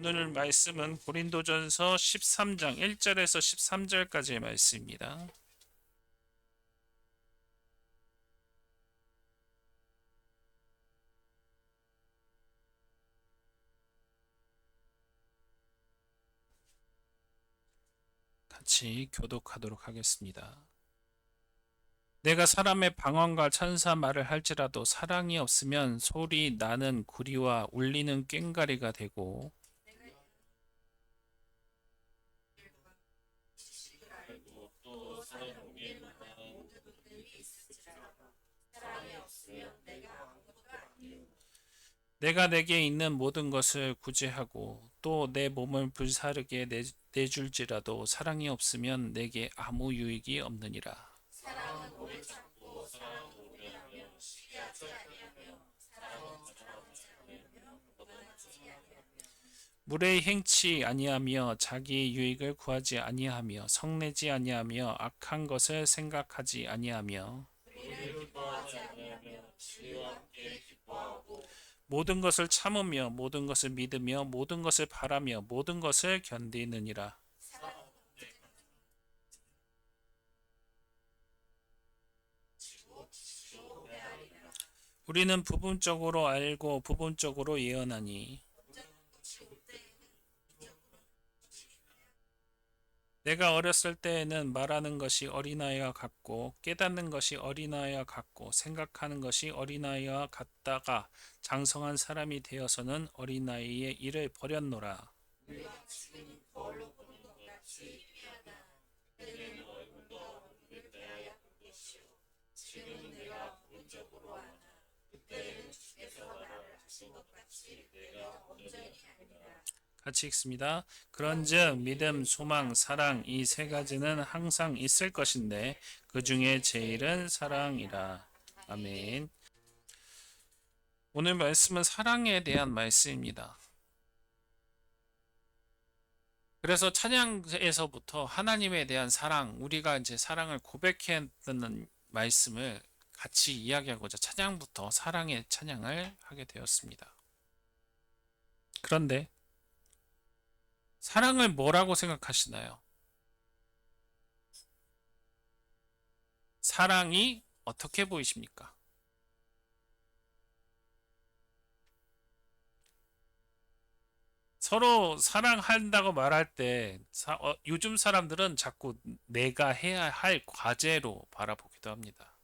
오늘 말씀은 고린도전서 13장 1절에서 13절까지의 말씀입니다. 같이 교독하도록 하겠습니다. 내가 사람의 방언과 천사 말을 할지라도 사랑이 없으면 소리 나는 구리와 울리는 꽹과리가 되고 내가 내게 있는 모든 것을 구제하고 또 내 몸을 불사르게 내줄지라도 사랑이 없으면 내게 아무 유익이 없느니라. 무례히 행치 아니하며 자기 유익을 구하지 아니하며 성내지 아니하며 악한 것을 생각하지 아니하며 모든 것을 참으며 모든 것을 믿으며 모든 것을 바라며 모든 것을 견디느니라. 우리는 부분적으로 알고 부분적으로 예언하니 내가 어렸을 때에는 말하는 것이 어린아이와 같고 깨닫는 것이 어린아이와 같고 생각하는 것이 어린아이와 같다가 장성한 사람이 되어서는 어린아이의 일을 버렸노라. 같이 읽습니다. 그런즉 믿음, 소망, 사랑 이 세 가지는 항상 있을 것인데 그 중에 제일은 사랑이라. 아멘. 오늘 말씀은 사랑에 대한 말씀입니다. 그래서 찬양에서부터 하나님에 대한 사랑, 우리가 이제 사랑을 고백해야 되는 말씀을 같이 이야기하고자 찬양부터 사랑의 찬양을 하게 되었습니다. 그런데 사랑을 뭐라고 생각하시나요? 사랑이 어떻게 보이십니까? 서로 사랑한다고 말할 때 요즘 사람들은 자꾸 내가 해야 할 과제로 바라보기도 합니다.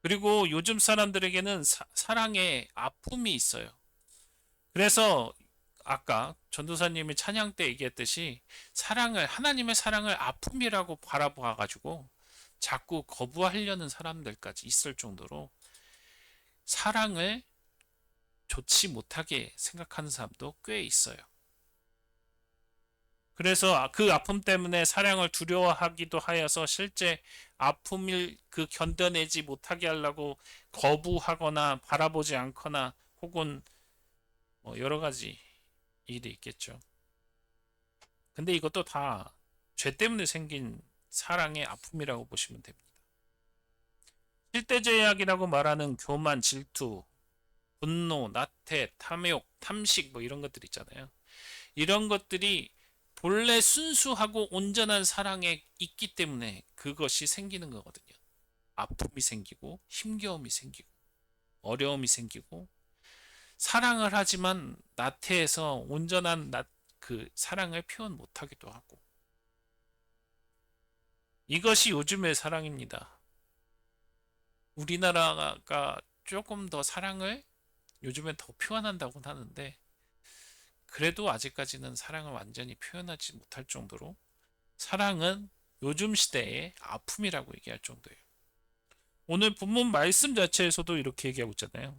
그리고 요즘 사람들에게는 사랑의 아픔이 있어요. 그래서 아까 전도사님이 찬양 때 얘기했듯이 하나님의 사랑을 아픔이라고 바라봐가지고 자꾸 거부하려는 사람들까지 있을 정도로 사랑을 좋지 못하게 생각하는 사람도 꽤 있어요. 그래서 그 아픔 때문에 사랑을 두려워하기도 하여서 실제 아픔을 견뎌내지 못하게 하려고 거부하거나 바라보지 않거나 혹은 여러 가지 일이 있겠죠. 근데 이것도 다 죄 때문에 생긴 사랑의 아픔이라고 보시면 됩니다. 실대제약이라고 말하는 교만, 질투, 분노, 나태, 탐욕, 탐식 이런 것들 있잖아요. 이런 것들이 본래 순수하고 온전한 사랑에 있기 때문에 그것이 생기는 거거든요. 아픔이 생기고 힘겨움이 생기고 어려움이 생기고 사랑을 하지만 나태해서 온전한 그 사랑을 표현 못하기도 하고 이것이 요즘의 사랑입니다. 우리나라가 조금 더 사랑을 요즘엔 더 표현한다고 하는데 그래도 아직까지는 사랑을 완전히 표현하지 못할 정도로 사랑은 요즘 시대의 아픔이라고 얘기할 정도예요. 오늘 본문 말씀 자체에서도 이렇게 얘기하고 있잖아요.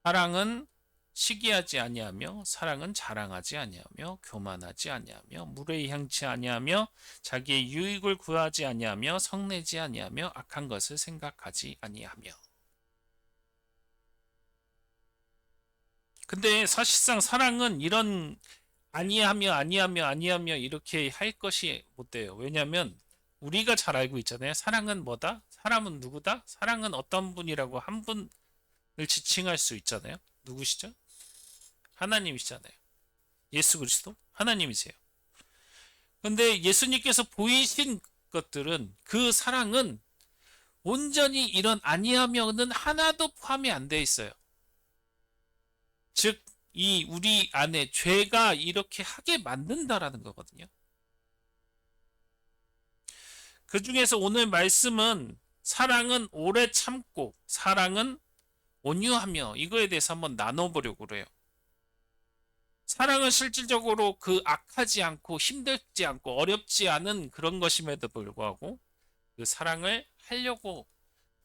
사랑은 시기하지 아니하며 사랑은 자랑하지 아니하며 교만하지 아니하며 무례히 향치 아니하며 자기의 유익을 구하지 아니하며 성내지 아니하며 악한 것을 생각하지 아니하며. 근데 사실상 사랑은 이런 아니하며 이렇게 할 것이 못 돼요. 왜냐하면 우리가 잘 알고 있잖아요. 사랑은 뭐다? 사람은 누구다? 사랑은 어떤 분이라고 한 분을 지칭할 수 있잖아요. 누구시죠? 하나님이시잖아요. 예수 그리스도 하나님이세요. 근데 예수님께서 보이신 것들은, 그 사랑은 온전히 이런 아니하면은 하나도 포함이 안 돼 있어요. 즉, 이 우리 안에 죄가 이렇게 하게 만든다라는 거거든요. 그 중에서 오늘 말씀은 사랑은 오래 참고 사랑은 온유하며, 이거에 대해서 한번 나눠보려고 그래요. 사랑은 실질적으로 그 악하지 않고 힘들지 않고 어렵지 않은 그런 것임에도 불구하고 그 사랑을 하려고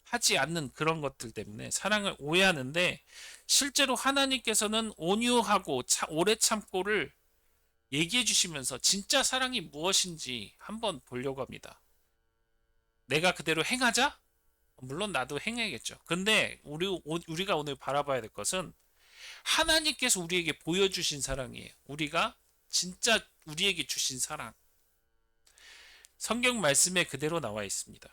하지 않는 그런 것들 때문에 사랑을 오해하는데, 실제로 하나님께서는 온유하고 오래 참고를 얘기해 주시면서 진짜 사랑이 무엇인지 한번 보려고 합니다. 내가 그대로 행하자? 물론 나도 행해야겠죠. 근데 우리가 오늘 바라봐야 될 것은 하나님께서 우리에게 보여주신 사랑이에요. 우리가 진짜 우리에게 주신 사랑. 성경 말씀에 그대로 나와 있습니다.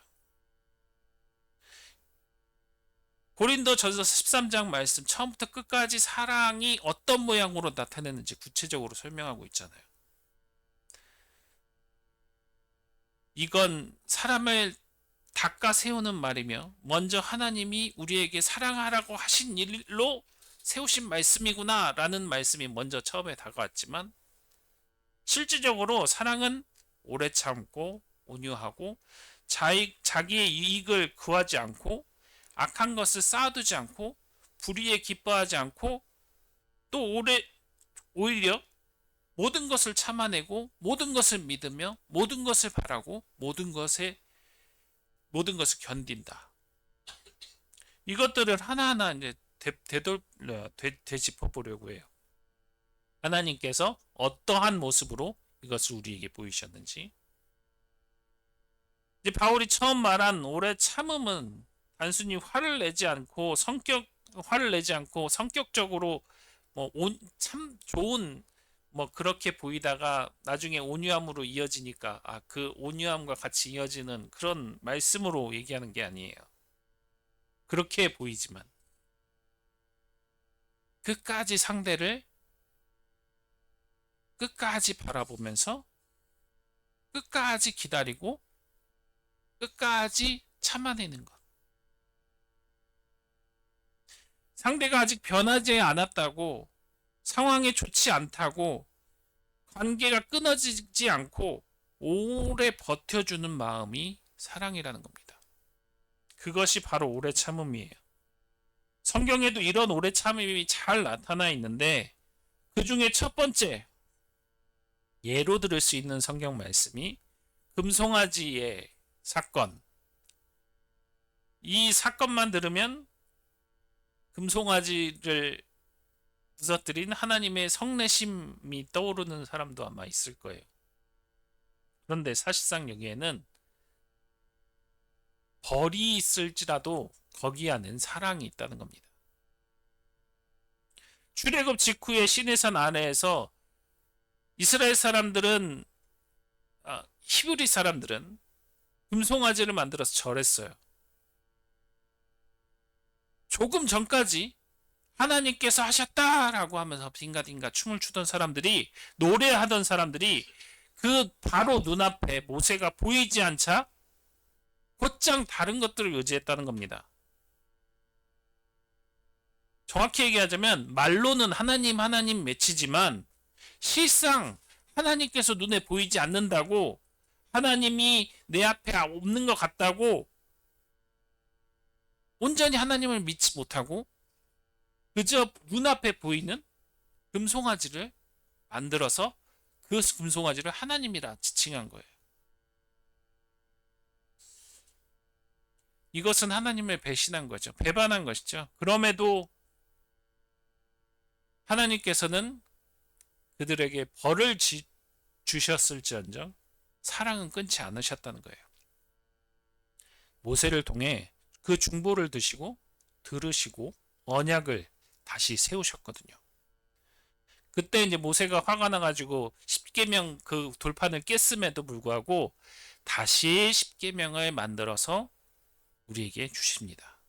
고린도전서 13장 말씀 처음부터 끝까지 사랑이 어떤 모양으로 나타내는지 구체적으로 설명하고 있잖아요. 이건 사람을 닦아 세우는 말이며 먼저 하나님이 우리에게 사랑하라고 하신 일로 세우신 말씀이구나 라는 말씀이 먼저 처음에 다가왔지만, 실질적으로 사랑은 오래 참고 온유하고 자기의 이익을 구하지 않고 악한 것을 쌓아두지 않고 불의에 기뻐하지 않고 또 오히려 모든 것을 참아내고 모든 것을 믿으며 모든 것을 바라고 모든 것을 견딘다. 이것들을 하나하나 이제 되짚어 보려고 해요. 하나님께서 어떠한 모습으로 이것을 우리에게 보이셨는지. 이제 바울이 처음 말한 오래 참음은 단순히 화를 내지 않고 성격적으로 참 좋은 그렇게 보이다가 나중에 온유함으로 이어지니까 그 온유함과 같이 이어지는 그런 말씀으로 얘기하는 게 아니에요. 그렇게 보이지만 끝까지 상대를 끝까지 바라보면서 끝까지 기다리고 끝까지 참아내는 것. 상대가 아직 변하지 않았다고, 상황이 좋지 않다고, 관계가 끊어지지 않고 오래 버텨주는 마음이 사랑이라는 겁니다. 그것이 바로 오래 참음이에요. 성경에도 이런 오래 참음이 잘 나타나 있는데, 그 중에 첫 번째 예로 들을 수 있는 성경 말씀이 금송아지의 사건. 이 사건만 들으면 금송아지를 부서뜨린 하나님의 성내심이 떠오르는 사람도 아마 있을 거예요. 그런데 사실상 여기에는 벌이 있을지라도 거기 안엔 사랑이 있다는 겁니다. 출애굽 직후에 시내산 아래에서 이스라엘 사람들은, 히브리 사람들은 금송아지를 만들어서 절했어요. 조금 전까지 하나님께서 하셨다라고 하면서 딩가딩가 춤을 추던 사람들이, 노래하던 사람들이 그 바로 눈앞에 모세가 보이지 않자 곧장 다른 것들을 의지했다는 겁니다. 정확히 얘기하자면 말로는 하나님 하나님 외치지만 실상 하나님께서 눈에 보이지 않는다고, 하나님이 내 앞에 없는 것 같다고 온전히 하나님을 믿지 못하고 그저 눈앞에 보이는 금송아지를 만들어서 그 금송아지를 하나님이라 지칭한 거예요. 이것은 하나님을 배신한 거죠. 배반한 것이죠. 그럼에도 하나님께서는 그들에게 벌을 주셨을지언정 사랑은 끊지 않으셨다는 거예요. 모세를 통해 그 중보를 들으시고 언약을 다시 세우셨거든요. 그때 이제 모세가 화가 나가지고 십계명 그 돌판을 깼음에도 불구하고 다시 십계명을 만들어서 우리에게 주십니다.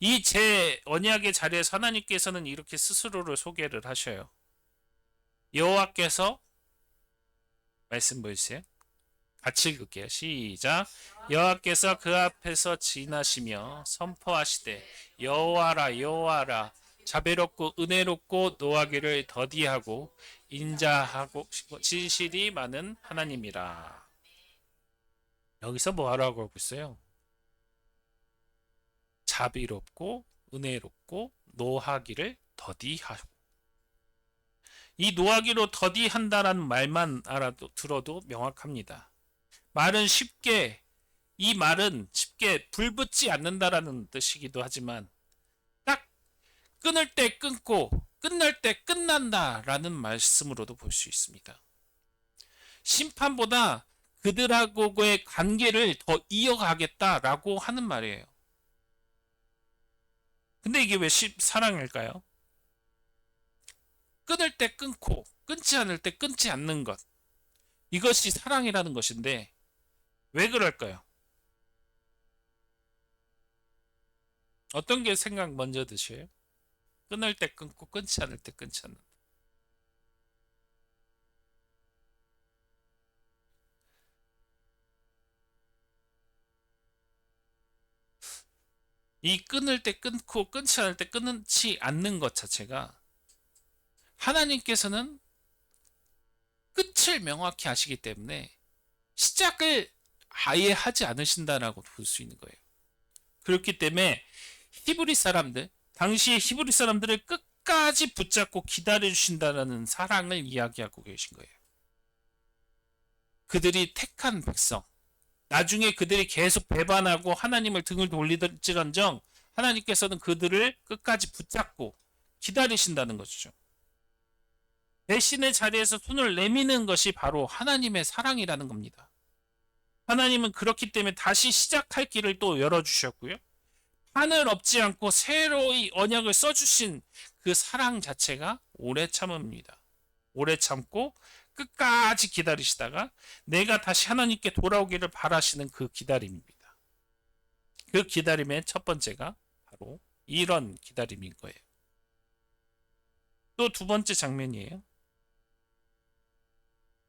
이 제 언약의 자리에서 하나님께서는 이렇게 스스로를 소개를 하셔요. 여호와께서 말씀 보여주세요. 같이 읽을게요. 시작. 여호와께서 그 앞에서 지나시며 선포하시되 여호와라 여호와라 자비롭고 은혜롭고 노하기를 더디하고 인자하고 진실이 많은 하나님이라. 여기서 뭐 하라고 하고 있어요? 자비롭고 은혜롭고 노하기를 더디하고. 이 노하기로 더디한다라는 말만 알아도 들어도 명확합니다. 이 말은 쉽게 불붙지 않는다라는 뜻이기도 하지만 딱 끊을 때 끊고 끝날 때 끝난다라는 말씀으로도 볼 수 있습니다. 심판보다 그들하고의 관계를 더 이어가겠다라고 하는 말이에요. 근데 이게 왜 사랑일까요? 끊을 때 끊고 끊지 않을 때 끊지 않는 것. 이것이 사랑이라는 것인데 왜 그럴까요? 어떤 게 생각 먼저 드셔요? 끊을 때 끊고 끊지 않을 때 끊지 않는다. 이 끊을 때 끊고 끊지 않을 때 끊지 않는 것 자체가 하나님께서는 끝을 명확히 아시기 때문에 시작을 아예 하지 않으신다라고 볼 수 있는 거예요. 그렇기 때문에 당시의 히브리 사람들을 끝까지 붙잡고 기다려주신다는 사랑을 이야기하고 계신 거예요. 그들이 택한 백성, 나중에 그들이 계속 배반하고 하나님을 등을 돌리질런정 하나님께서는 그들을 끝까지 붙잡고 기다리신다는 것이죠. 배신의 자리에서 손을 내미는 것이 바로 하나님의 사랑이라는 겁니다. 하나님은 그렇기 때문에 다시 시작할 길을 또 열어주셨고요. 한을 업지 않고 새로이 언약을 써주신 그 사랑 자체가 오래 참음입니다. 오래 참고 끝까지 기다리시다가 내가 다시 하나님께 돌아오기를 바라시는 그 기다림입니다. 그 기다림의 첫 번째가 바로 이런 기다림인 거예요. 또 두 번째 장면이에요.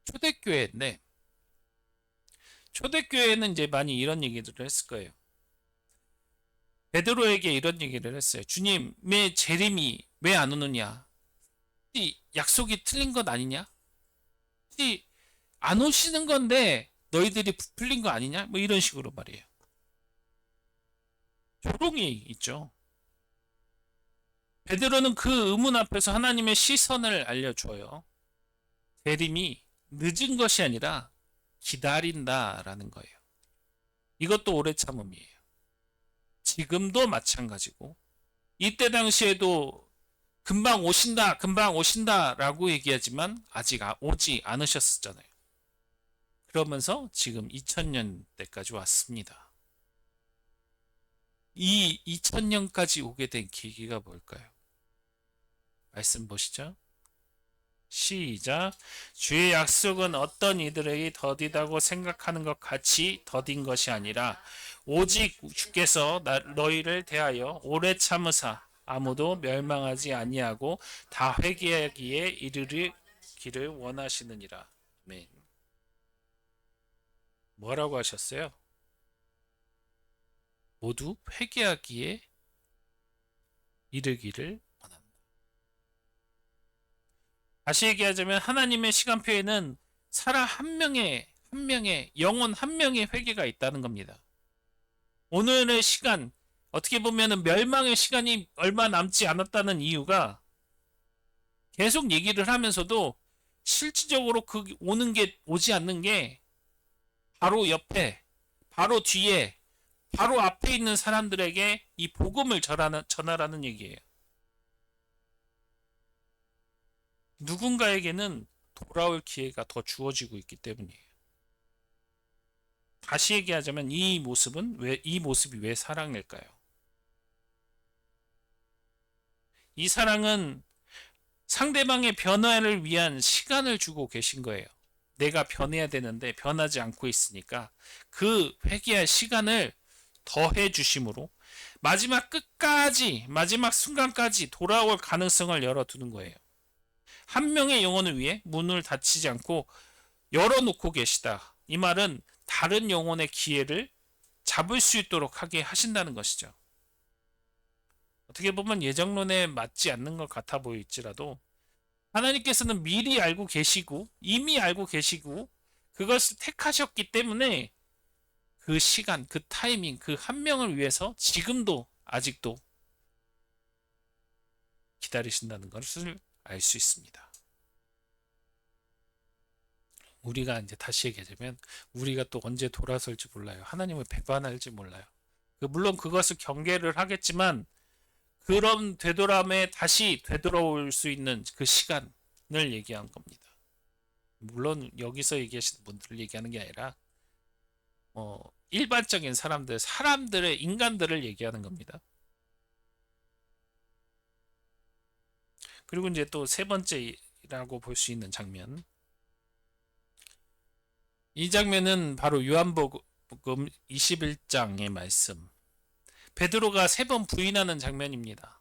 초대교회인데 초대교회는 이제 많이 이런 얘기들을 했을 거예요. 베드로에게 이런 얘기를 했어요. 주님의 재림이 왜 안 오느냐? 혹시 약속이 틀린 것 아니냐? 혹시 안 오시는 건데 너희들이 부풀린 거 아니냐? 뭐 이런 식으로 말이에요. 조롱이 있죠. 베드로는 그 의문 앞에서 하나님의 시선을 알려줘요. 재림이 늦은 것이 아니라 기다린다라는 거예요. 이것도 오래 참음이에요. 지금도 마찬가지고 이때 당시에도 금방 오신다 라고 얘기하지만 아직 오지 않으셨었잖아요. 그러면서 지금 2000년대까지 왔습니다. 이 2000년까지 오게 된 계기가 뭘까요? 말씀 보시죠. 시작. 주의 약속은 어떤 이들에게 더디다고 생각하는 것 같이 더딘 것이 아니라 오직 주께서 너희를 대하여 오래 참으사 아무도 멸망하지 아니하고 다 회개하기에 이르기를 원하시느니라. 아멘. 뭐라고 하셨어요? 모두 회개하기에 이르기를 원한다. 다시 얘기하자면 하나님의 시간표에는 사람 한 명의 영혼 한 명의 회개가 있다는 겁니다. 오늘의 시간, 어떻게 보면 멸망의 시간이 얼마 남지 않았다는 이유가 계속 얘기를 하면서도 실질적으로 오지 않는 게 바로 옆에, 바로 뒤에, 바로 앞에 있는 사람들에게 이 복음을 전하라는 얘기예요. 누군가에게는 돌아올 기회가 더 주어지고 있기 때문이에요. 다시 얘기하자면 이 모습이 왜 사랑일까요? 이 사랑은 상대방의 변화를 위한 시간을 주고 계신 거예요. 내가 변해야 되는데 변하지 않고 있으니까 그 회개할 시간을 더해 주심으로 마지막 끝까지, 마지막 순간까지 돌아올 가능성을 열어두는 거예요. 한 명의 영혼을 위해 문을 닫히지 않고 열어놓고 계시다. 이 말은 다른 영혼의 기회를 잡을 수 있도록 하게 하신다는 것이죠. 어떻게 보면 예정론에 맞지 않는 것 같아 보일지라도 하나님께서는 미리 알고 계시고 이미 알고 계시고 그것을 택하셨기 때문에 그 시간, 그 타이밍, 그 한 명을 위해서 지금도 아직도 기다리신다는 것을 알 수 있습니다. 우리가 이제 다시 얘기하자면 우리가 또 언제 돌아설지 몰라요. 하나님을 배반할지 몰라요. 물론 그것을 경계를 하겠지만 그런 되돌아움에 다시 되돌아올 수 있는 그 시간을 얘기한 겁니다. 물론 여기서 얘기하시는 분들을 얘기하는 게 아니라 일반적인 사람들의 인간들을 얘기하는 겁니다. 그리고 이제 또 세 번째라고 볼 수 있는 장면. 이 장면은 바로 요한복음 21장의 말씀. 베드로가 3번 부인하는 장면입니다.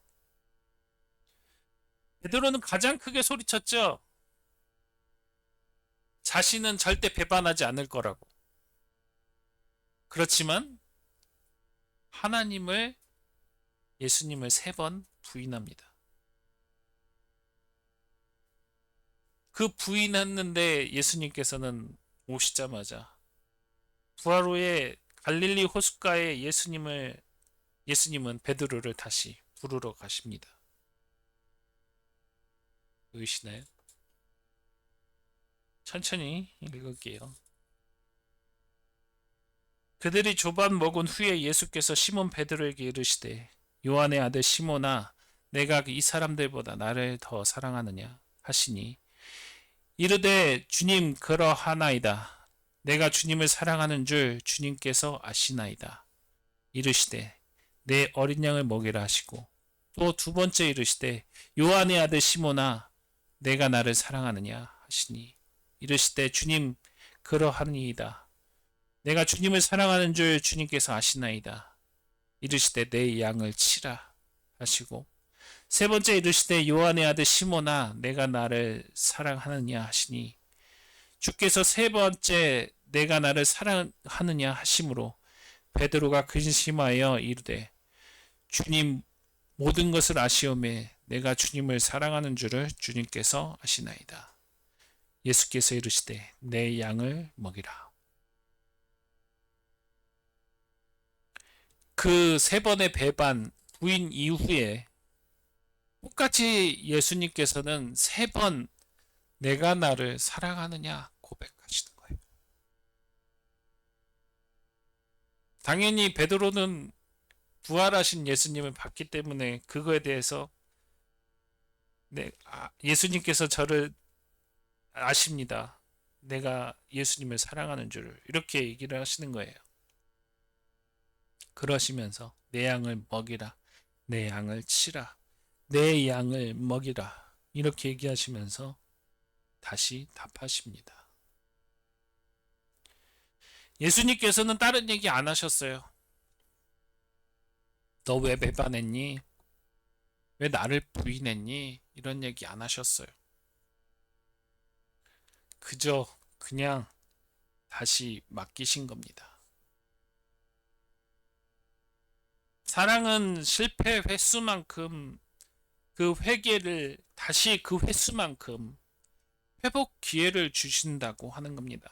베드로는 가장 크게 소리쳤죠. 자신은 절대 배반하지 않을 거라고. 그렇지만 예수님을 3번 부인합니다. 그 부인했는데 예수님께서는 오시자마자 부활 후에 갈릴리 호숫가에 예수님은 베드로를 다시 부르러 가십니다. 보이시나요? 천천히 읽을게요. 그들이 조반 먹은 후에 예수께서 시몬 베드로에게 이르시되 요한의 아들 시몬아 내가 이 사람들보다 나를 더 사랑하느냐 하시니 이르되 주님 그러하나이다. 내가 주님을 사랑하는 줄 주님께서 아시나이다. 이르시되 내 어린 양을 먹이라 하시고 또 두 번째 이르시되 요한의 아들 시몬아 내가 나를 사랑하느냐 하시니 이르시되 주님 그러하니이다. 내가 주님을 사랑하는 줄 주님께서 아시나이다. 이르시되 내 양을 치라 하시고 세 번째 이르시되 요한의 아들 시몬아 내가 나를 사랑하느냐 하시니 주께서 세 번째 내가 나를 사랑하느냐 하심으로 베드로가 근심하여 이르되 주님 모든 것을 아시오매 내가 주님을 사랑하는 줄을 주님께서 아시나이다. 예수께서 이르시되 내 양을 먹이라. 그 3번의 배반 부인 이후에 똑같이 예수님께서는 3번 내가 나를 사랑하느냐 고백하시는 거예요. 당연히 베드로는 부활하신 예수님을 봤기 때문에 그거에 대해서 예수님께서 저를 아십니다. 내가 예수님을 사랑하는 줄을 이렇게 얘기를 하시는 거예요. 그러시면서 내 양을 먹이라, 내 양을 치라, 내 양을 먹이라 이렇게 얘기하시면서 다시 답하십니다. 예수님께서는 다른 얘기 안 하셨어요. 너 왜 배반했니? 왜 나를 부인했니? 이런 얘기 안 하셨어요. 그냥 다시 맡기신 겁니다. 사랑은 실패 횟수만큼 그 회개를 다시 그 횟수만큼 회복 기회를 주신다고 하는 겁니다.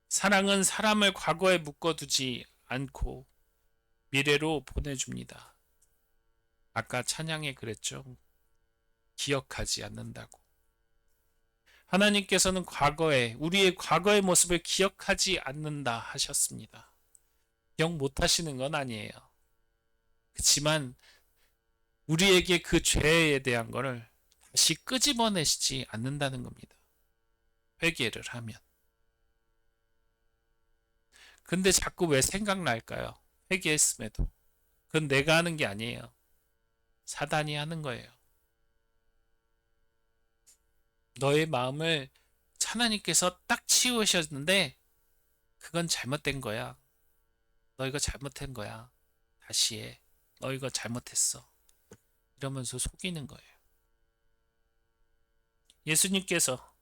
사랑은 사람을 과거에 묶어두지 않고 미래로 보내줍니다. 아까 찬양에 그랬죠. 기억하지 않는다고. 하나님께서는 우리의 과거의 모습을 기억하지 않는다 하셨습니다. 기억 못 하시는 건 아니에요. 그렇지만 우리에게 그 죄에 대한 것을 다시 끄집어내시지 않는다는 겁니다. 회개를 하면. 근데 자꾸 왜 생각날까요? 회개했음에도. 그건 내가 하는 게 아니에요. 사단이 하는 거예요. 너의 마음을 하나님께서 딱 치우셨는데 그건 잘못된 거야. 너 이거 잘못한 거야. 다시 해. 너 이거 잘못했어. 이러면서 속이는 거예요. 예수님께서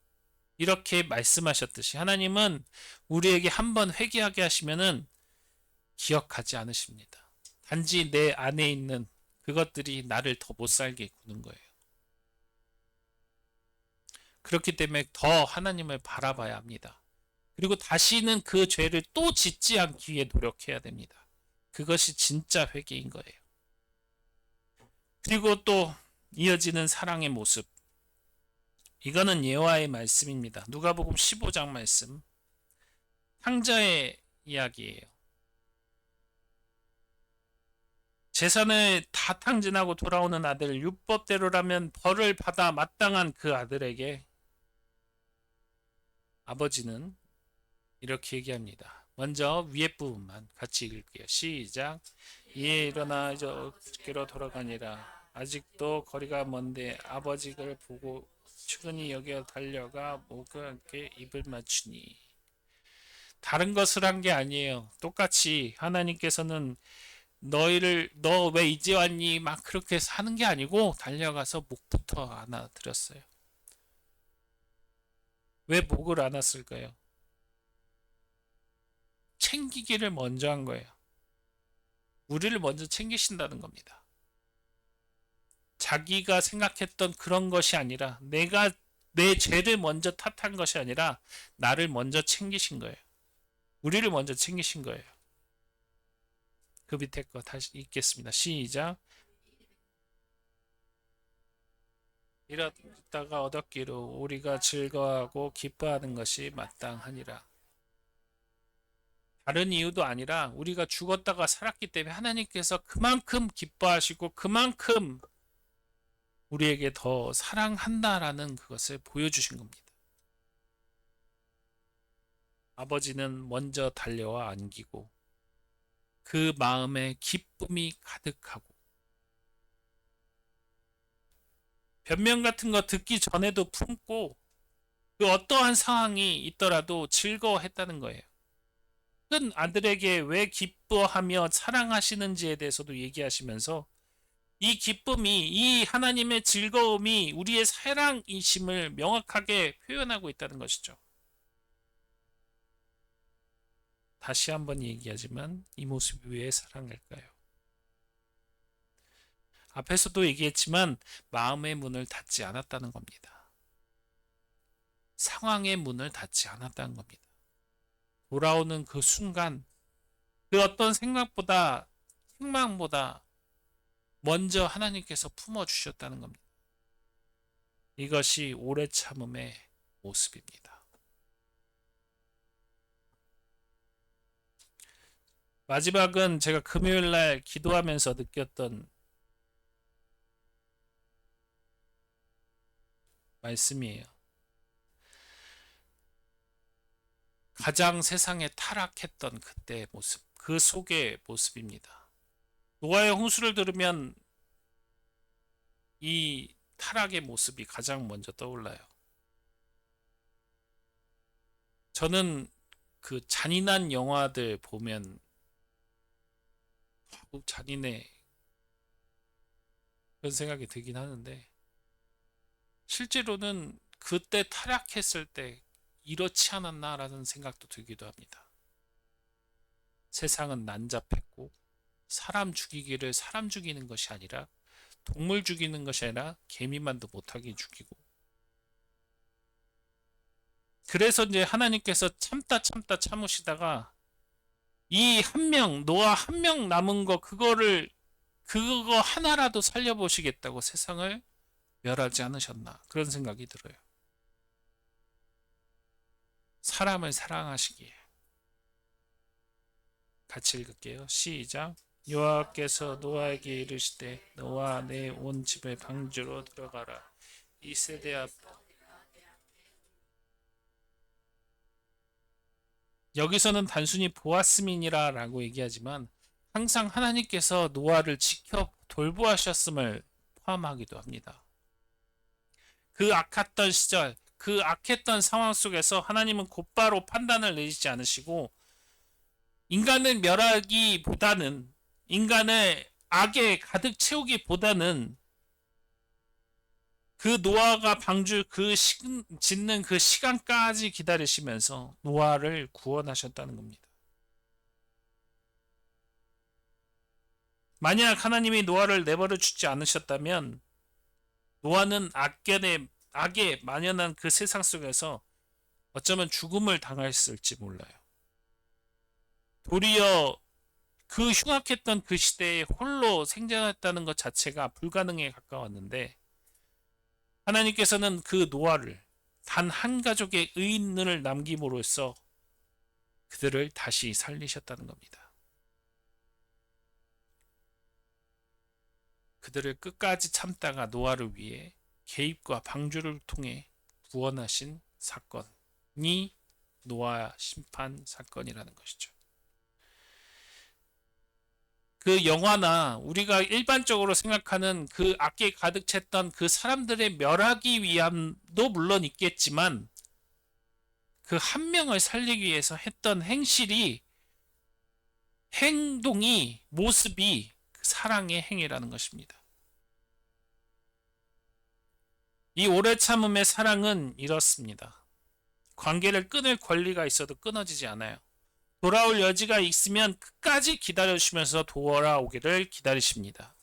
이렇게 말씀하셨듯이 하나님은 우리에게 한번 회개하게 하시면은 기억하지 않으십니다. 단지 내 안에 있는 그것들이 나를 더 못 살게 구는 거예요. 그렇기 때문에 더 하나님을 바라봐야 합니다. 그리고 다시는 그 죄를 또 짓지 않기 위해 노력해야 됩니다. 그것이 진짜 회개인 거예요. 그리고 또 이어지는 사랑의 모습. 이거는 예화의 말씀입니다. 누가복음 15장 말씀. 탕자의 이야기예요. 재산을 다 탕진하고 돌아오는 아들, 율법대로라면 벌을 받아 마땅한 그 아들에게 아버지는 이렇게 얘기합니다. 먼저 위에 부분만 같이 읽을게요. 시작. 이에 일어나 이제 어깨로 돌아가니라. 아직도 거리가 먼데 아버지를 보고 측은히 여겨 달려가 목에 입을 맞추니. 다른 것을 한 게 아니에요. 똑같이 하나님께서는 너희를 너 왜 이제 왔니? 막 그렇게 하는 게 아니고 달려가서 목부터 안아드렸어요. 왜 목을 안았을까요? 챙기기를 먼저 한 거예요. 우리를 먼저 챙기신다는 겁니다. 자기가 생각했던 그런 것이 아니라 내가 내 죄를 먼저 탓한 것이 아니라 나를 먼저 챙기신 거예요. 우리를 먼저 챙기신 거예요. 그 밑에 거 다시 읽겠습니다. 시작. 이러다가 얻었기로 우리가 즐거워하고 기뻐하는 것이 마땅하니라. 다른 이유도 아니라 우리가 죽었다가 살았기 때문에 하나님께서 그만큼 기뻐하시고 그만큼 우리에게 더 사랑한다라는 그것을 보여주신 겁니다. 아버지는 먼저 달려와 안기고 그 마음에 기쁨이 가득하고 변명 같은 거 듣기 전에도 품고 그 어떠한 상황이 있더라도 즐거워했다는 거예요. 큰 아들에게 왜 기뻐하며 사랑하시는지에 대해서도 얘기하시면서 이 기쁨이, 이 하나님의 즐거움이 우리의 사랑이심을 명확하게 표현하고 있다는 것이죠. 다시 한번 얘기하지만 이 모습이 왜 사랑일까요? 앞에서도 얘기했지만 마음의 문을 닫지 않았다는 겁니다. 상황의 문을 닫지 않았다는 겁니다. 돌아오는 그 순간 그 어떤 생각보다 희망보다 먼저 하나님께서 품어주셨다는 겁니다. 이것이 오래 참음의 모습입니다. 마지막은 제가 금요일 날 기도하면서 느꼈던 말씀이에요. 가장 세상에 타락했던 그때의 모습, 그 속의 모습입니다. 노아의 홍수를 들으면 이 타락의 모습이 가장 먼저 떠올라요. 저는 그 잔인한 영화들 보면 잔인해 그런 생각이 들긴 하는데 실제로는 그때 타락했을 때 이렇지 않았나라는 생각도 들기도 합니다. 세상은 난잡했고 사람 죽이기를 사람 죽이는 것이 아니라 동물 죽이는 것이 아니라 개미만도 못하게 죽이고 그래서 이제 하나님께서 참다 참으시다가 이 한 명, 노아 한 명 남은 거 그거 하나라도 살려보시겠다고 세상을 멸하지 않으셨나 그런 생각이 들어요. 사람을 사랑하시기에 같이 읽을게요. 시작. 여호와께서 노아에게 이르시되 너와 내 온 집을 방주로 들어가라. 이 세대 앞 여기서는 단순히 보았음이니라 라고 얘기하지만 항상 하나님께서 노아를 지켜 돌보하셨음을 포함하기도 합니다. 그 악했던 시절, 그 악했던 상황 속에서 하나님은 곧바로 판단을 내리지 않으시고 인간을 멸하기보다는, 인간을 악에 가득 채우기보다는 그 노아가 방주 짓는 그 시간까지 기다리시면서 노아를 구원하셨다는 겁니다. 만약 하나님이 노아를 내버려 주지 않으셨다면 노아는 악에 만연한 그 세상 속에서 어쩌면 죽음을 당했을지 몰라요. 도리어 그 흉악했던 그 시대에 홀로 생존했다는 것 자체가 불가능에 가까웠는데 하나님께서는 그 노아를 단 한 가족의 의인을 남김으로써 그들을 다시 살리셨다는 겁니다. 그들을 끝까지 참다가 노아를 위해 개입과 방주를 통해 구원하신 사건이 노아 심판 사건이라는 것이죠. 그 영화나 우리가 일반적으로 생각하는 그 악에 가득 찼던 그 사람들의 멸하기 위함도 물론 있겠지만 그 한 명을 살리기 위해서 했던 행동이, 모습이 그 사랑의 행위라는 것입니다. 이 오래 참음의 사랑은 이렇습니다. 관계를 끊을 권리가 있어도 끊어지지 않아요. 돌아올 여지가 있으면 끝까지 기다려주시면서 돌아오기를 기다리십니다.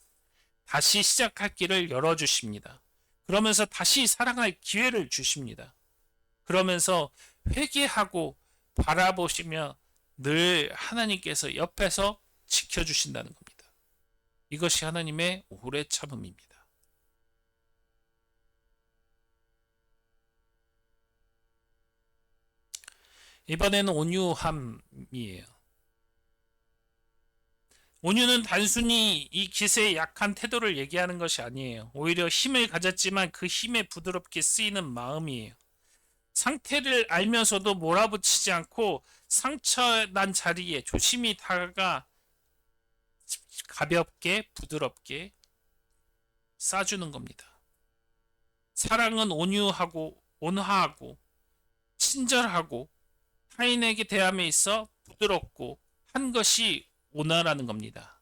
다시 시작할 길을 열어주십니다. 그러면서 다시 사랑할 기회를 주십니다. 그러면서 회개하고 바라보시며 늘 하나님께서 옆에서 지켜주신다는 겁니다. 이것이 하나님의 오래 참음입니다. 이번에는 온유함이에요. 온유는 단순히 이 기세의 약한 태도를 얘기하는 것이 아니에요. 오히려 힘을 가졌지만 그 힘에 부드럽게 쓰이는 마음이에요. 상태를 알면서도 몰아붙이지 않고 상처난 자리에 조심히 다가가 가볍게 부드럽게 싸주는 겁니다. 사랑은 온유하고 온화하고 친절하고 타인에게 대함에 있어 부드럽고 한 것이 온화라는 겁니다.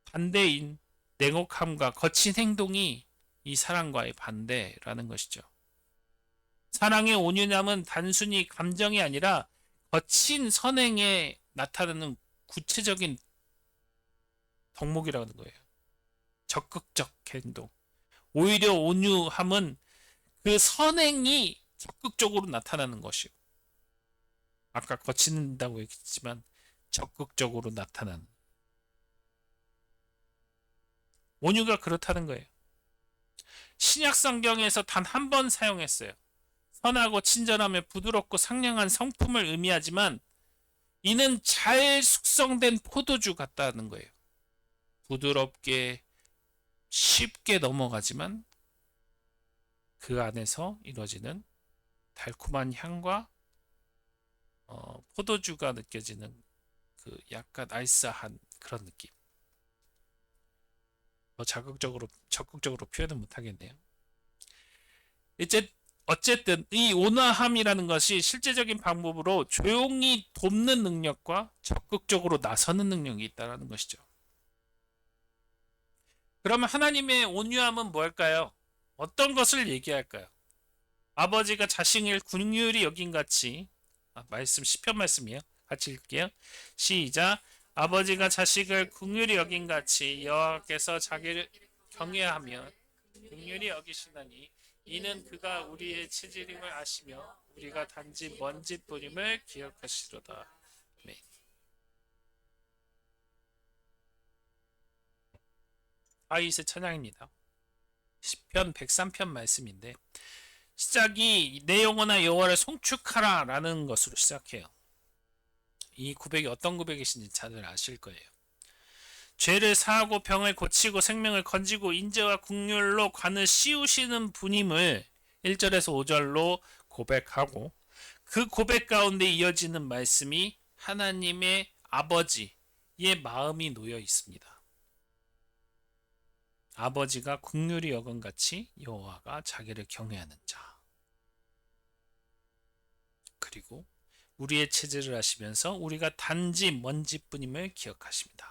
반대인 냉혹함과 거친 행동이 이 사랑과의 반대라는 것이죠. 사랑의 온유함은 단순히 감정이 아니라 거친 선행에 나타나는 구체적인 덕목이라는 거예요. 적극적 행동. 오히려 온유함은 그 선행이 적극적으로 나타나는 것이요. 아까 거친다고 얘기했지만 적극적으로 나타나는. 온유가 그렇다는 거예요. 신약 성경에서 단 한 번 사용했어요. 선하고 친절하며 부드럽고 상냥한 성품을 의미하지만 이는 잘 숙성된 포도주 같다는 거예요. 부드럽게 쉽게 넘어가지만 그 안에서 이루어지는 달콤한 향과 포도주가 느껴지는 그 약간 알싸한 그런 느낌. 적극적으로 표현은 못하겠네요. 어쨌든 이 온화함이라는 것이 실제적인 방법으로 조용히 돕는 능력과 적극적으로 나서는 능력이 있다는 것이죠. 그러면 하나님의 온유함은 뭘까요? 어떤 것을 얘기할까요? 아버지가 자신을 긍휼히 여긴 같이 말씀 시편 말씀이에요. 같이 읽게요. 시작. 아버지가 자식을 긍휼히 여긴 같이 여호와께서 자기를 경외하며 긍휼히 여기시나니 이는 그가 우리의 체질임을 아시며 우리가 단지 먼지뿐임을 기억하시로다. 네. 다윗의 찬양입니다. 시편 103편 말씀인데 시작이 내 영혼아 여호와를 송축하라 라는 것으로 시작해요. 이 고백이 어떤 고백이신지 다들 아실 거예요. 죄를 사하고 병을 고치고 생명을 건지고 인재와 긍휼로 관을 씌우시는 분임을 1절에서 5절로 고백하고 그 고백 가운데 이어지는 말씀이 하나님의 아버지의 마음이 놓여 있습니다. 아버지가 긍휼히 여건같이 여호와가 자기를 경외하는 자. 그리고 우리의 체질을 아시면서 우리가 단지 먼지뿐임을 기억하십니다.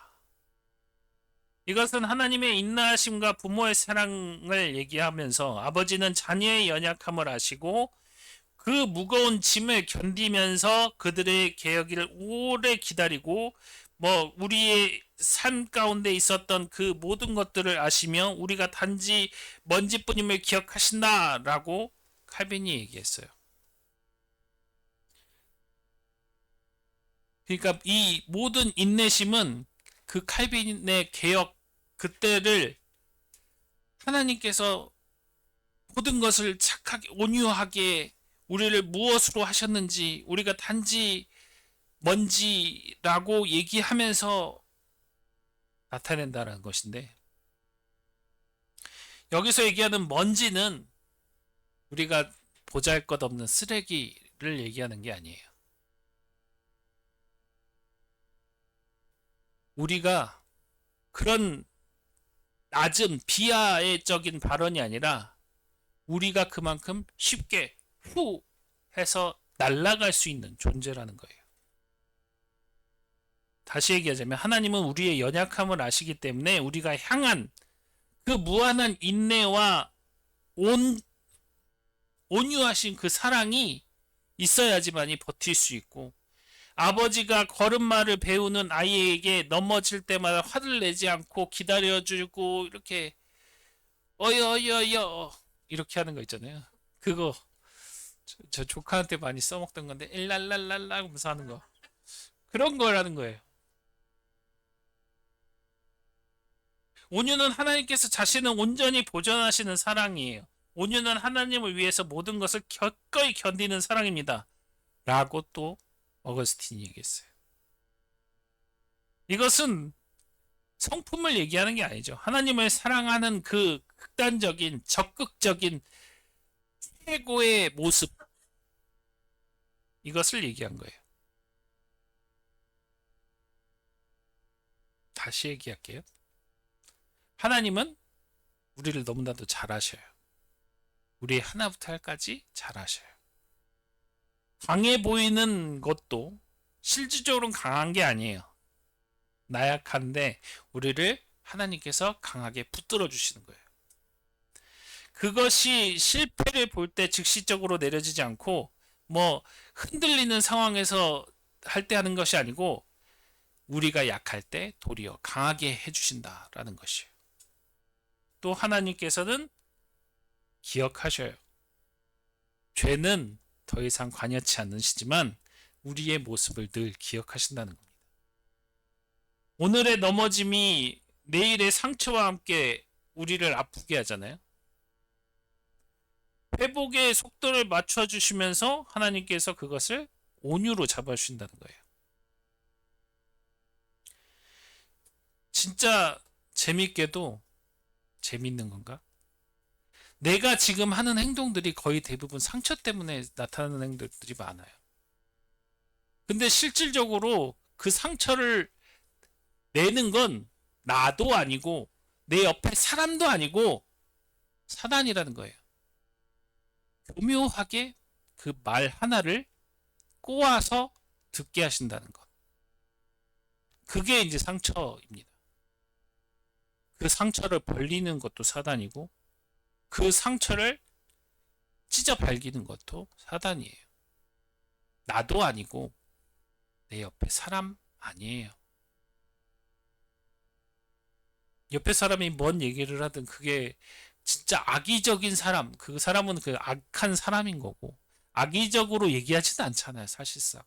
이것은 하나님의 인내하심과 부모의 사랑을 얘기하면서 아버지는 자녀의 연약함을 아시고 그 무거운 짐을 견디면서 그들의 개혁을 오래 기다리고 우리의 삶 가운데 있었던 그 모든 것들을 아시며 우리가 단지 먼지뿐임을 기억하신다라고 칼빈이 얘기했어요. 그러니까 이 모든 인내심은 그 칼빈의 개혁 그때를 하나님께서 모든 것을 착하게 온유하게 우리를 무엇으로 하셨는지 우리가 단지 먼지라고 얘기하면서 나타낸다는 것인데, 여기서 얘기하는 먼지는 우리가 보잘것없는 쓰레기를 얘기하는 게 아니에요. 우리가 그런 낮은 비하의적인 발언이 아니라 우리가 그만큼 쉽게 후 해서 날아갈 수 있는 존재라는 거예요. 다시 얘기하자면 하나님은 우리의 연약함을 아시기 때문에 우리가 향한 그 무한한 인내와 온유하신 그 사랑이 있어야지만이 버틸 수 있고, 아버지가 걸음마를 배우는 아이에게 넘어질 때마다 화를 내지 않고 기다려주고 이렇게 어여여여 이렇게 하는 거 있잖아요. 그거 저 조카한테 많이 써먹던 건데 일랄랄랄라 하면서 하는 거, 그런 거라는 거예요. 온유는 하나님께서 자신을 온전히 보존하시는 사랑이에요. 온유는 하나님을 위해서 모든 것을 기꺼이 견디는 사랑입니다. 라고 또 어거스틴이 얘기했어요. 이것은 성품을 얘기하는 게 아니죠. 하나님을 사랑하는 그 극단적인 적극적인 최고의 모습, 이것을 얘기한 거예요. 다시 얘기할게요. 하나님은 우리를 너무나도 잘 아셔요. 우리 하나부터 할까지 잘 아셔요. 강해 보이는 것도 실질적으로는 강한 게 아니에요. 나약한데 우리를 하나님께서 강하게 붙들어 주시는 거예요. 그것이 실패를 볼 때 즉시적으로 내려지지 않고 흔들리는 상황에서 할 때 하는 것이 아니고 우리가 약할 때 도리어 강하게 해주신다라는 것이에요. 또 하나님께서는 기억하셔요. 죄는 더 이상 관여치 않으시지만 우리의 모습을 늘 기억하신다는 겁니다. 오늘의 넘어짐이 내일의 상처와 함께 우리를 아프게 하잖아요. 회복의 속도를 맞춰주시면서 하나님께서 그것을 온유로 잡아주신다는 거예요. 진짜 재밌게도 재밌는 건가? 내가 지금 하는 행동들이 거의 대부분 상처 때문에 나타나는 행동들이 많아요. 근데 실질적으로 그 상처를 내는 건 나도 아니고 내 옆에 사람도 아니고 사단이라는 거예요. 교묘하게 그 말 하나를 꼬아서 듣게 하신다는 것. 그게 이제 상처입니다. 그 상처를 벌리는 것도 사단이고 그 상처를 찢어 발기는 것도 사단이에요. 나도 아니고 내 옆에 사람 아니에요. 옆에 사람이 뭔 얘기를 하든 그게 진짜 악의적인 사람, 그 사람은 그 악한 사람인 거고 악의적으로 얘기하지는 않잖아요, 사실상.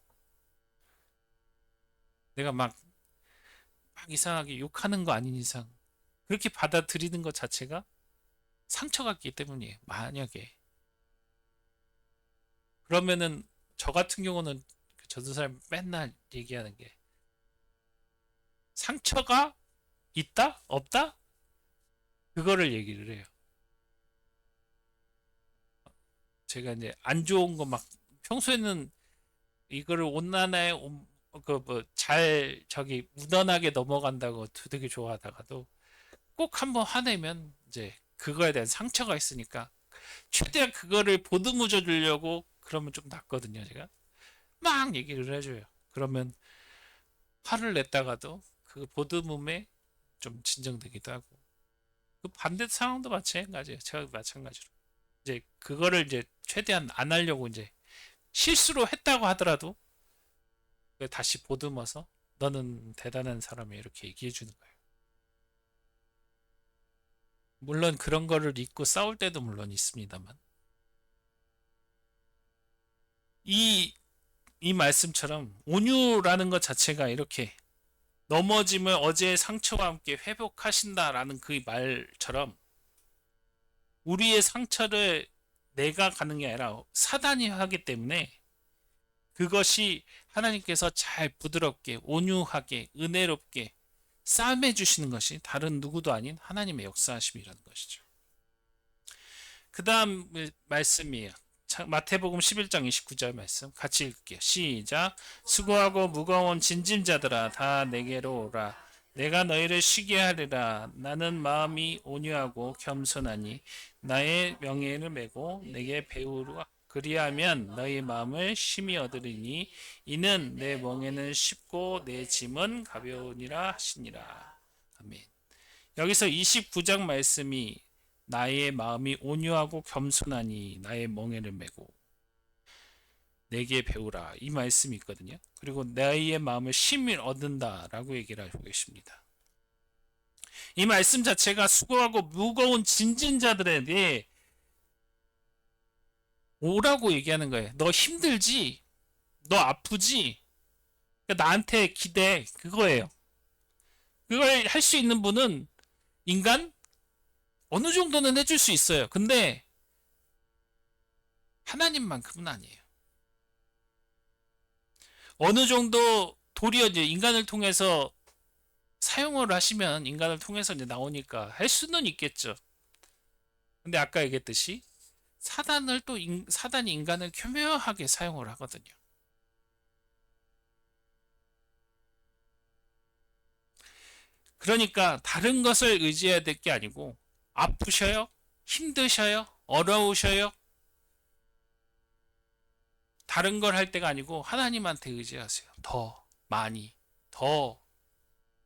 내가 막 이상하게 욕하는 거 아닌 이상 그렇게 받아들이는 것 자체가 상처가 있기 때문이에요. 만약에 그러면은 저 같은 경우는 전도사님 맨날 얘기하는 게 상처가 있다? 없다? 그거를 얘기를 해요. 제가 이제 안 좋은 거 막 평소에는 이거를 온난화에 잘 무던하게 넘어간다고 되게 좋아하다가도 꼭 한번 화내면 이제 그거에 대한 상처가 있으니까 최대한 그거를 보듬어 주려고 그러면 좀 낫거든요, 제가. 막 얘기를 해줘요. 그러면 화를 냈다가도 그 보드몸에 좀 진정되기도 하고, 그 반대 상황도 마찬가지예요. 제가 마찬가지로 이제 그거를 이제 최대한 안 하려고 이제 실수로 했다고 하더라도 다시 보듬어서 너는 대단한 사람이야 이렇게 얘기해 주는 거예요. 물론 그런 거를 잊고 싸울 때도 물론 있습니다만, 이, 이 말씀처럼 온유라는 것 자체가 이렇게 넘어짐을 어제의 상처와 함께 회복하신다라는 그 말처럼 우리의 상처를 내가 가는 게 아니라 사단이 하기 때문에 그것이 하나님께서 잘 부드럽게 온유하게 은혜롭게 싸매 주시는 것이 다른 누구도 아닌 하나님의 역사하심이라는 것이죠. 그 다음 말씀이에요. 마태복음 11장 29절 말씀 같이 읽을게요. 시작. 수고하고 무거운 진짐자들아 다 내게로 오라. 내가 너희를 쉬게 하리라. 나는 마음이 온유하고 겸손하니 나의 명예를 메고 내게 배우라. 그리하면 너희 마음을 심히 얻으리니 이는 내 멍에는 쉽고 내 짐은 가벼우니라 하시니라. 아멘. 여기서 29장 말씀이 나의 마음이 온유하고 겸손하니 나의 멍에를 메고 내게 배우라 이 말씀이 있거든요. 그리고 너희의 마음을 심히 얻는다라고 얘기를 하고 계십니다. 이 말씀 자체가 수고하고 무거운 진진자들에게 오라고 얘기하는 거예요. 너 힘들지? 너 아프지? 그러니까 나한테 기대 그거예요. 그걸 할 수 있는 분은 인간 어느 정도는 해줄 수 있어요. 근데 하나님만큼은 아니에요. 어느 정도 도리어 이제 인간을 통해서 사용을 하시면 인간을 통해서 이제 나오니까 할 수는 있겠죠. 근데 아까 얘기했듯이 사단을 또 사단이 인간을 교묘하게 사용을 하거든요. 그러니까 다른 것을 의지해야 될 게 아니고 아프셔요? 힘드셔요? 어려우셔요? 다른 걸 할 때가 아니고 하나님한테 의지하세요. 더 많이, 더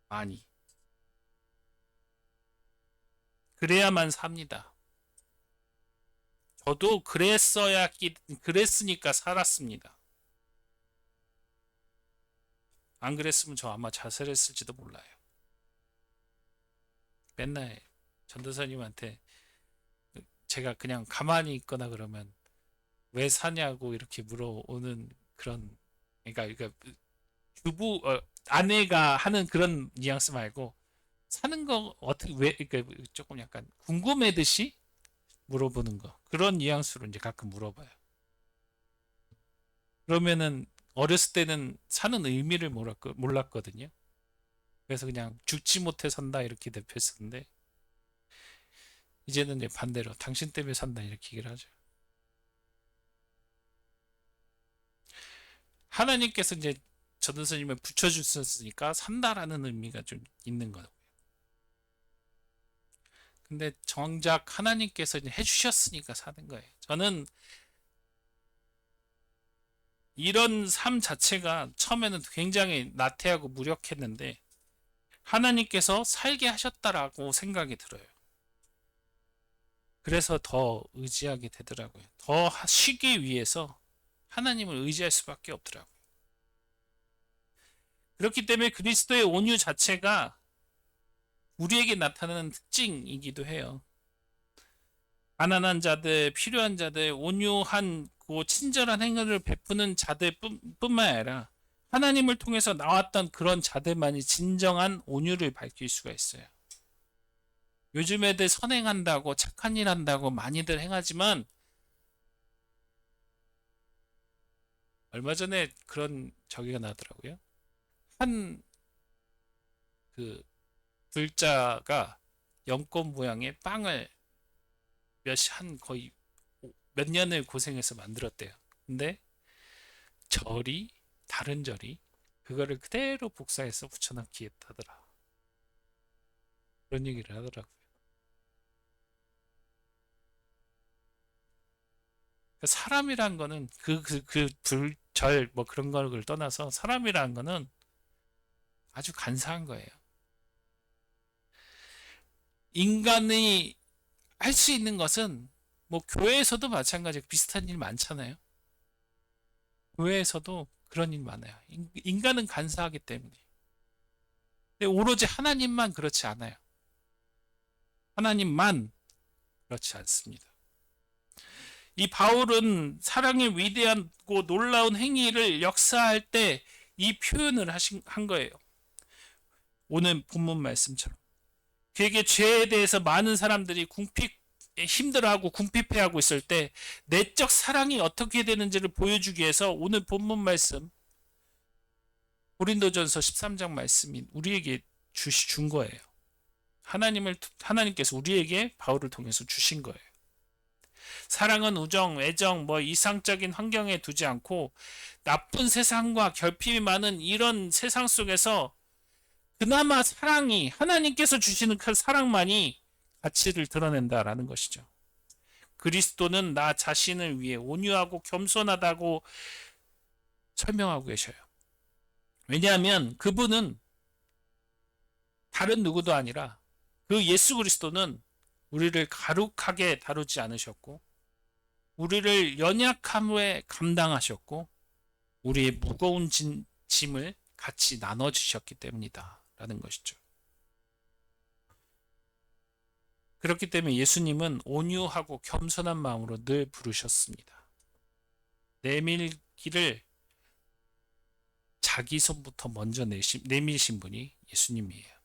많이. 그래야만 삽니다. 저도 그랬으니까 살았습니다. 안 그랬으면 저 아마 자살했을지도 몰라요. 맨날 전도사님한테 제가 그냥 가만히 있거나 그러면 왜 사냐고 이렇게 물어오는 그런, 그러니까 아내가 하는 그런 뉘앙스 말고 사는 거 어떻게 왜 그러니까 조금 약간 궁금해듯이 물어보는 거 그런 뉘앙스로 이제 가끔 물어봐요. 그러면은 어렸을 때는 사는 의미를 몰랐거든요. 그래서 그냥 죽지 못해 산다 이렇게 대표했었는데 이제는 이제 반대로 당신 때문에 산다 이렇게 얘기를 하죠. 하나님께서 이제 전도사님을 붙여주셨으니까 산다라는 의미가 좀 있는 거예요. 근데 정작 하나님께서 이제 해주셨으니까 사는 거예요. 저는 이런 삶 자체가 처음에는 굉장히 나태하고 무력했는데 하나님께서 살게 하셨다라고 생각이 들어요. 그래서 더 의지하게 되더라고요. 더 쉬기 위해서 하나님을 의지할 수밖에 없더라고요. 그렇기 때문에 그리스도의 온유 자체가 우리에게 나타나는 특징이기도 해요. 가난한 자들, 필요한 자들, 온유한 친절한 행위를 베푸는 자들 뿐만 아니라 하나님을 통해서 나왔던 그런 자들만이 진정한 온유를 밝힐 수가 있어요. 요즘 애들 선행한다고 착한 일 한다고 많이들 행하지만 얼마 전에 그런 저기가 나더라고요. 한 그 불자가 연꽃 모양의 빵을 한 거의 몇 년을 고생해서 만들었대요. 근데 다른 절이 그거를 그대로 복사해서 붙여넣기 했다더라. 그런 얘기를 하더라고요. 사람이란 거는 그 절, 뭐 그런 걸 떠나서 사람이라는 거는 아주 간사한 거예요. 인간이 할 수 있는 것은 뭐 교회에서도 마찬가지고 비슷한 일 많잖아요. 교회에서도 그런 일 많아요. 인간은 간사하기 때문에. 근데 오로지 하나님만 그렇지 않아요. 하나님만 그렇지 않습니다. 이 바울은 사랑의 위대하고 놀라운 행위를 역사할 때 이 표현을 한 거예요. 오늘 본문 말씀처럼. 그에게 죄에 대해서 많은 사람들이 힘들어하고 궁핍해하고 있을 때 내적 사랑이 어떻게 되는지를 보여주기 위해서 오늘 본문 말씀 고린도전서 13장 말씀이 우리에게 준 거예요. 하나님께서 우리에게 바울을 통해서 주신 거예요. 사랑은 우정, 애정, 이상적인 환경에 두지 않고 나쁜 세상과 결핍이 많은 이런 세상 속에서 그나마 사랑이 하나님께서 주시는 그 사랑만이 가치를 드러낸다라는 것이죠. 그리스도는 나 자신을 위해 온유하고 겸손하다고 설명하고 계셔요. 왜냐하면 그분은 다른 누구도 아니라 그 예수 그리스도는 우리를 가혹하게 다루지 않으셨고 우리를 연약함에 감당하셨고 우리의 무거운 짐을 같이 나눠주셨기 때문이다 라는 것이죠. 그렇기 때문에 예수님은 온유하고 겸손한 마음으로 늘 부르셨습니다. 내밀기를 자기 손부터 먼저 내미신 분이 예수님이에요.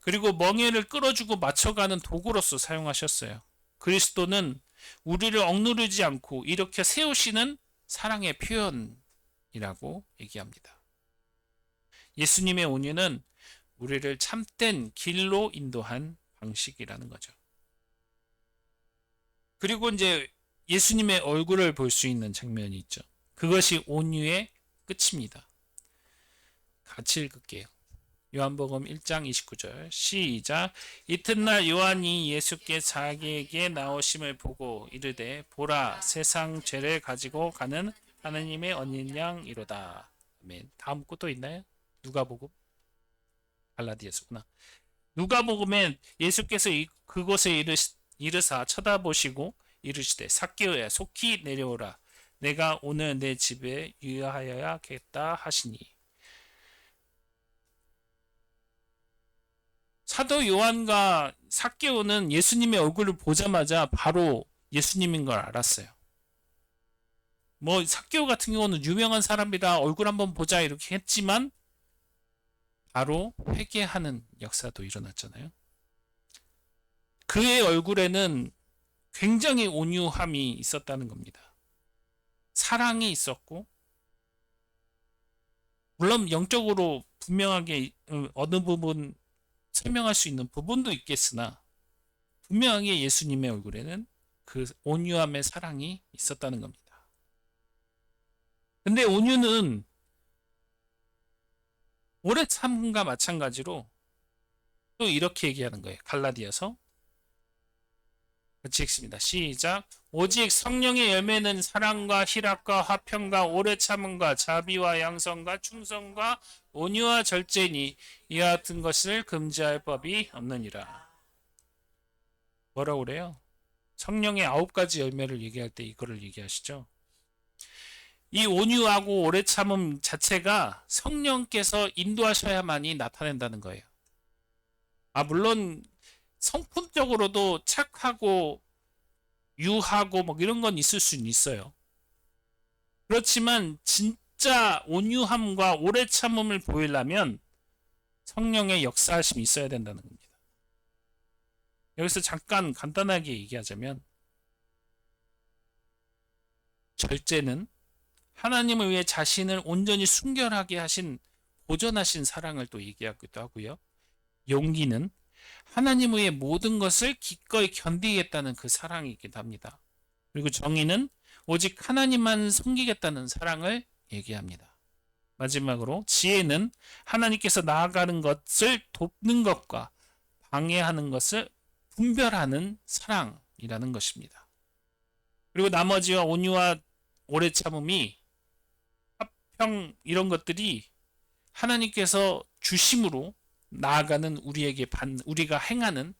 그리고 멍에를 끌어주고 맞춰가는 도구로서 사용하셨어요. 그리스도는 우리를 억누르지 않고 이렇게 세우시는 사랑의 표현이라고 얘기합니다. 예수님의 온유는 우리를 참된 길로 인도한 방식이라는 거죠. 그리고 이제 예수님의 얼굴을 볼 수 있는 장면이 있죠. 그것이 온유의 끝입니다. 같이 읽을게요. 요한복음 1장 29절 시작. 이튿날 요한이 예수께 자기에게 나오심을 보고 이르되 보라 세상 죄를 가지고 가는 하나님의 어린 양이로다. 아멘. 다음 거 또 있나요? 누가복음? 갈라디아서구나. 누가복음엔 예수께서 그곳에 이르사 쳐다보시고 이르시되 삭개오야 속히 내려오라. 내가 오늘 내 집에 유하여야겠다 하시니. 사도 요한과 삭개오는 예수님의 얼굴을 보자마자 바로 예수님인 걸 알았어요. 삭개오 같은 경우는 유명한 사람이라 얼굴 한번 보자 이렇게 했지만 바로 회개하는 역사도 일어났잖아요. 그의 얼굴에는 굉장히 온유함이 있었다는 겁니다. 사랑이 있었고 물론 영적으로 분명하게 어느 부분 설명할 수 있는 부분도 있겠으나 분명하게 예수님의 얼굴에는 그 온유함의 사랑이 있었다는 겁니다. 근데 온유는 오래 참음과 마찬가지로 또 이렇게 얘기하는 거예요. 갈라디아서 같이 읽습니다. 시작. 오직 성령의 열매는 사랑과 희락과 화평과 오래 참음과 자비와 양성과 충성과 온유와 절제니 이와 같은 것을 금지할 법이 없느니라. 뭐라고 그래요? 성령의 9가지 열매를 얘기할 때 이거를 얘기하시죠. 이 온유하고 오래 참음 자체가 성령께서 인도하셔야만이 나타낸다는 거예요. 물론 성품적으로도 착하고 유하고 이런 건 있을 수는 있어요. 그렇지만 진짜 온유함과 오래 참음을 보이려면 성령의 역사하심이 있어야 된다는 겁니다. 여기서 잠깐 간단하게 얘기하자면 절제는 하나님을 위해 자신을 온전히 순결하게 하신 보존하신 사랑을 또 얘기하기도 하고요. 용기는 하나님 위해 모든 것을 기꺼이 견디겠다는 그 사랑이기도 합니다. 그리고 정의는 오직 하나님만 섬기겠다는 사랑을 얘기합니다. 마지막으로 지혜는 하나님께서 나아가는 것을 돕는 것과 방해하는 것을 분별하는 사랑이라는 것입니다. 그리고 나머지와 온유와 오래 참음이 화평 이런 것들이 하나님께서 주심으로 나아가는 우리가 행하는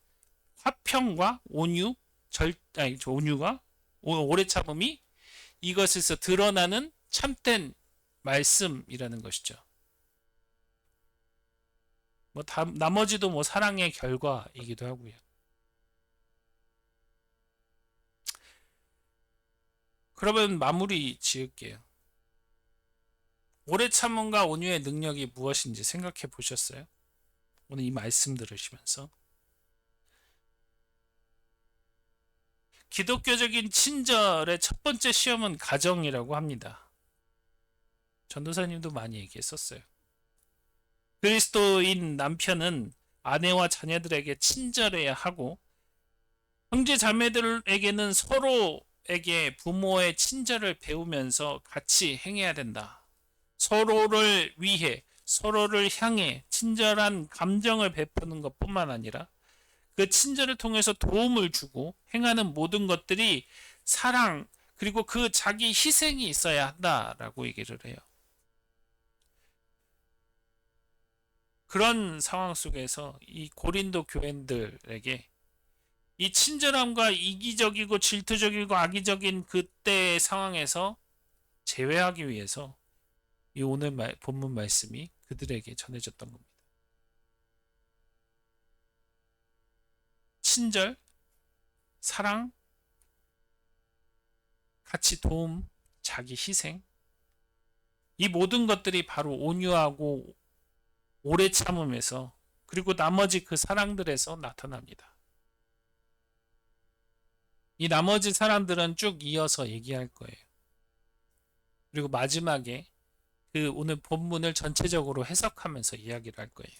화평과 온유, 온유가 오래 참음이 이것에서 드러나는 참된 말씀이라는 것이죠. 나머지도 사랑의 결과이기도 하고요. 그러면 마무리 지을게요. 오래 참음과 온유의 능력이 무엇인지 생각해 보셨어요? 오늘 이 말씀 들으시면서 기독교적인 친절의 첫 번째 시험은 가정이라고 합니다. 전도사님도 많이 얘기했었어요. 그리스도인 남편은 아내와 자녀들에게 친절해야 하고 형제 자매들에게는 서로에게 부모의 친절을 배우면서 같이 행해야 된다. 서로를 위해 서로를 향해 친절한 감정을 베푸는 것뿐만 아니라 그 친절을 통해서 도움을 주고 행하는 모든 것들이 사랑 그리고 그 자기 희생이 있어야 한다라고 얘기를 해요. 그런 상황 속에서 이 고린도 교인들에게 이 친절함과 이기적이고 질투적이고 악의적인 그때의 상황에서 제외하기 위해서 이 오늘 본문 말씀이 그들에게 전해졌던 겁니다. 친절, 사랑, 같이 도움, 자기 희생 이 모든 것들이 바로 온유하고 오래 참음에서 그리고 나머지 그 사랑들에서 나타납니다. 이 나머지 사람들은 쭉 이어서 얘기할 거예요. 그리고 마지막에 그 오늘 본문을 전체적으로 해석하면서 이야기를 할 거예요.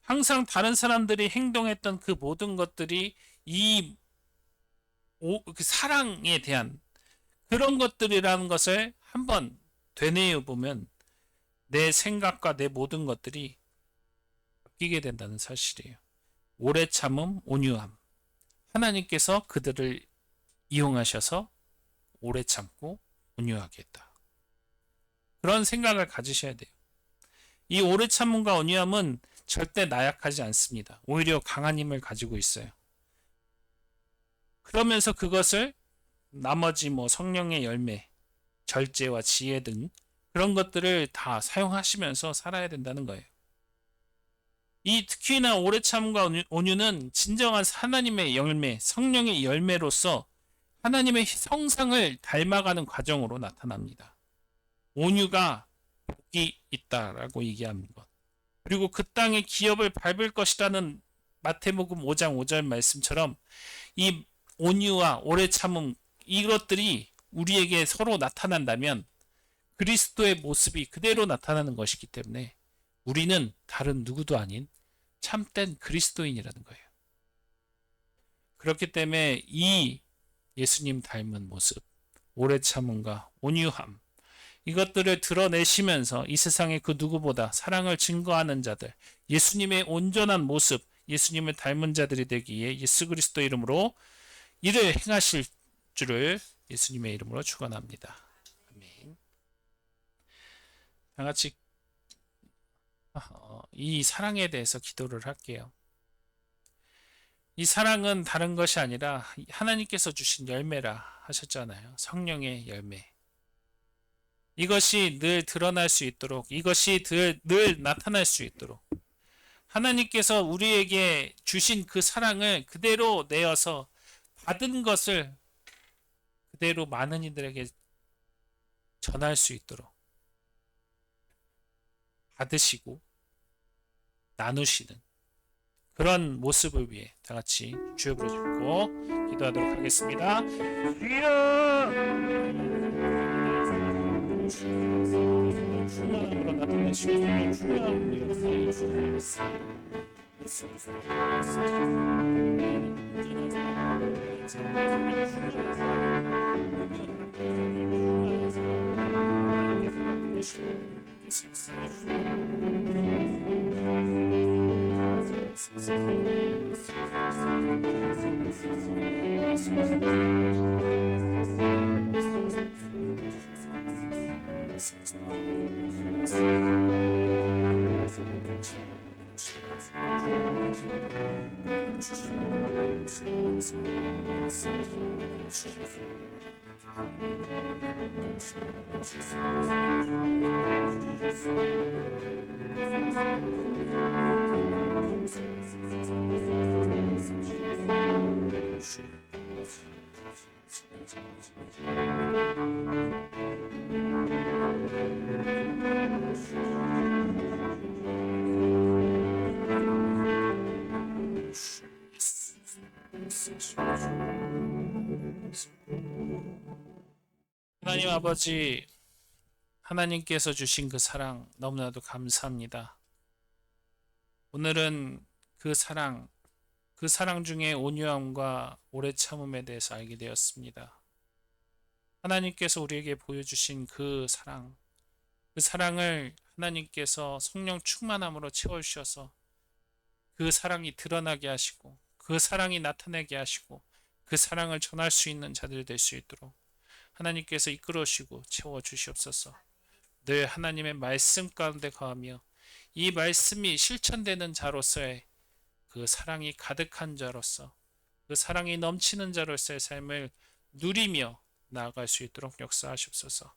항상 다른 사람들이 행동했던 그 모든 것들이 그 사랑에 대한 그런 것들이라는 것을 한번 되뇌어 보면 내 생각과 내 모든 것들이 바뀌게 된다는 사실이에요. 오래 참음, 온유함. 하나님께서 그들을 이용하셔서 오래 참고 온유하게 했다. 그런 생각을 가지셔야 돼요. 이 오래 참음과 온유함은 절대 나약하지 않습니다. 오히려 강한 힘을 가지고 있어요. 그러면서 그것을 나머지 성령의 열매, 절제와 지혜 등 그런 것들을 다 사용하시면서 살아야 된다는 거예요. 이 특히나 오래 참음과 온유는 진정한 하나님의 열매, 성령의 열매로서 하나님의 형상을 닮아가는 과정으로 나타납니다. 온유가 복이 있다라고 얘기하는 것. 그리고 그 땅의 기업을 밟을 것이라는 마태복음 5장 5절 말씀처럼 이 온유와 오래 참음 이것들이 우리에게 서로 나타난다면 그리스도의 모습이 그대로 나타나는 것이기 때문에 우리는 다른 누구도 아닌 참된 그리스도인이라는 거예요. 그렇기 때문에 이 예수님 닮은 모습, 오래 참음과 온유함 이것들을 드러내시면서 이 세상의 그 누구보다 사랑을 증거하는 자들, 예수님의 온전한 모습, 예수님을 닮은 자들이 되기에 예수 그리스도 이름으로 이를 행하실 줄을 예수님의 이름으로 축원합니다. 아멘. 다 같이 이 사랑에 대해서 기도를 할게요. 이 사랑은 다른 것이 아니라 하나님께서 주신 열매라 하셨잖아요. 성령의 열매. 이것이 늘 드러날 수 있도록, 이것이 늘 나타날 수 있도록 하나님께서 우리에게 주신 그 사랑을 그대로 내어서 받은 것을 그대로 많은 이들에게 전할 수 있도록 받으시고 나누시는 그런 모습을 위해 다 같이 주여 부르시고 기도하도록 하겠습니다. 충만함으로 나타내시고 충만함으로 역사해 주시옵소서. 하나님 아버지, 하나님께서 주신 그 사랑 너무나도 감사합니다. 오늘은 그 사랑 중에 온유함과 오래 참음에 대해서 알게 되었습니다. 하나님께서 우리에게 보여주신 그 사랑을 하나님께서 성령 충만함으로 채워주셔서 그 사랑이 드러나게 하시고 그 사랑이 나타나게 하시고 그 사랑을 전할 수 있는 자들 될 수 있도록 하나님께서 이끌어주시고 채워주시옵소서. 늘 하나님의 말씀 가운데 거하며 이 말씀이 실천되는 자로서의 그 사랑이 가득한 자로서 그 사랑이 넘치는 자로서의 삶을 누리며 나아갈 수 있도록 역사하시옵소서.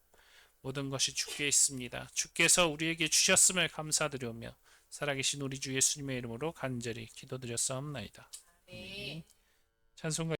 모든 것이 주께 있습니다. 주께서 우리에게 주셨음을 감사드리오며 살아계신 우리 주 예수님의 이름으로 간절히 기도드렸사옵나이다. 찬송가